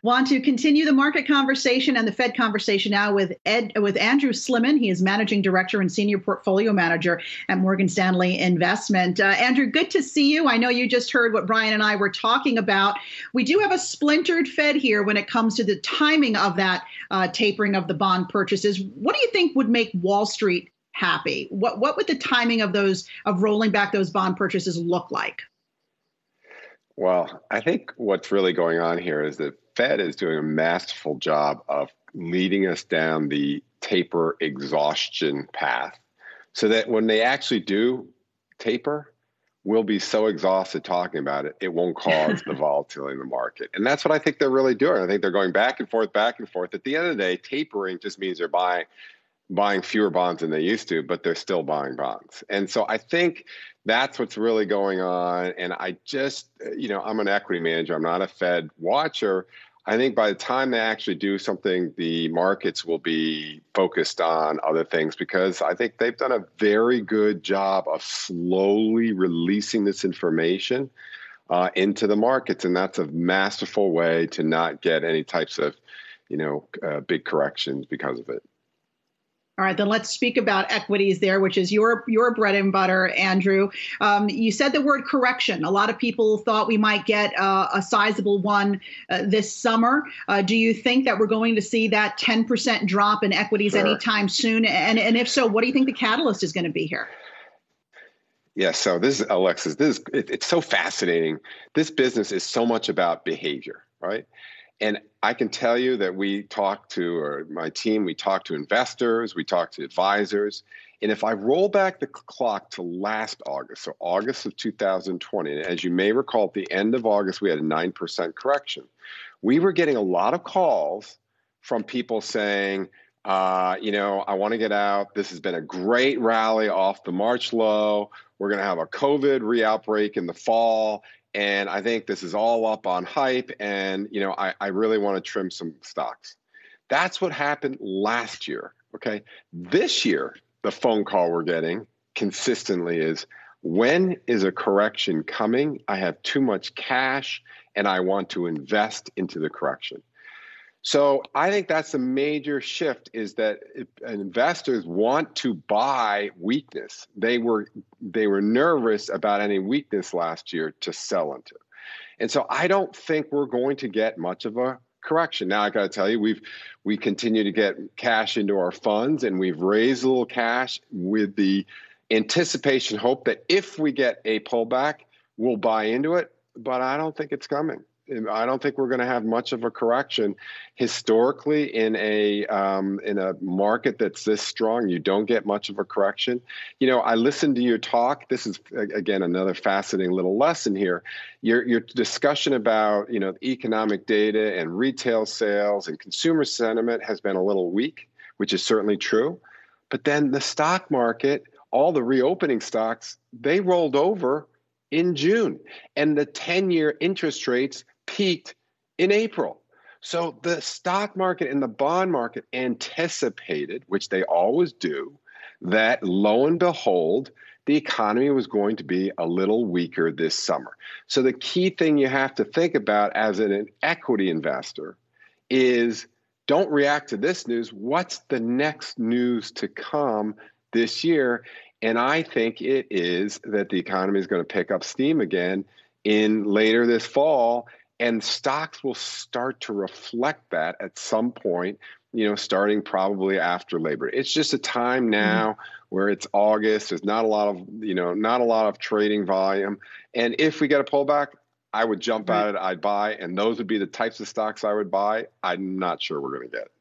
Want to continue the market conversation and the Fed conversation now with Andrew Slimmon. He is Managing Director and Senior Portfolio Manager at Morgan Stanley Investment. Andrew, good to see you. I know you just heard what Brian and I were talking about. We do have a splintered Fed here when it comes to the timing of that tapering of the bond purchases. What do you think would make Wall Street happy? What would the timing of rolling back those bond purchases look like? Well, I think what's really going on here is that Fed is doing a masterful job of leading us down the taper exhaustion path so that when they actually do taper, we'll be so exhausted talking about it, it won't cause the volatility in the market. And that's what I think they're really doing. I think they're going back and forth, back and forth. At the end of the day, tapering just means they're buying fewer bonds than they used to, but they're still buying bonds. And so I think that's what's really going on. And I just, I'm an equity manager. I'm not a Fed watcher. I think by the time they actually do something, the markets will be focused on other things because I think they've done a very good job of slowly releasing this information into the markets. And that's a masterful way to not get any types of, big corrections because of it. All right, then let's speak about equities there, which is your bread and butter, Andrew. You said the word correction. A lot of people thought we might get a sizable one this summer. Do you think that we're going to see that 10% drop in equities anytime soon? And if so, what do you think the catalyst is going to be here? Yeah, so this is, Alexis, it's so fascinating. This business is so much about behavior, right? And I can tell you that we talk to my team, we talk to investors, we talk to advisors. And if I roll back the clock to last August, so August of 2020, and as you may recall, at the end of August, we had a 9% correction. We were getting a lot of calls from people saying, I want to get out. This has been a great rally off the March low. We're going to have a COVID re-outbreak in the fall. And I think this is all up on hype. And, I really want to trim some stocks. That's what happened last year. Okay. This year, the phone call we're getting consistently is, when is a correction coming? I have too much cash and I want to invest into the correction. So I think that's a major shift, is that investors want to buy weakness. They were nervous about any weakness last year to sell into. And so I don't think we're going to get much of a correction. Now, I got to tell you, we continue to get cash into our funds, and we've raised a little cash with the anticipation, hope that if we get a pullback, we'll buy into it. But I don't think it's coming. I don't think we're going to have much of a correction. Historically, in a market that's this strong, you don't get much of a correction. I listened to your talk. This is, again, another fascinating little lesson here. Your discussion about, economic data and retail sales and consumer sentiment has been a little weak, which is certainly true. But then the stock market, all the reopening stocks, they rolled over in June, and the 10-year interest rates peaked in April. So the stock market and the bond market anticipated, which they always do, that lo and behold, the economy was going to be a little weaker this summer. So the key thing you have to think about as an equity investor is, don't react to this news. What's the next news to come this year? And I think it is that the economy is going to pick up steam again in later this fall, and stocks will start to reflect that at some point, starting probably after Labor Day. It's just a time now where it's August. There's not a lot of trading volume. And if we get a pullback, I would jump at it. I'd buy, and those would be the types of stocks I would buy. I'm not sure we're going to get it.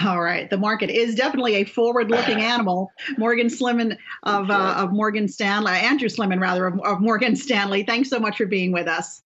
All right. The market is definitely a forward-looking animal. Morgan Slimmon of Morgan Stanley, Andrew Slimmon, rather, of Morgan Stanley. Thanks so much for being with us.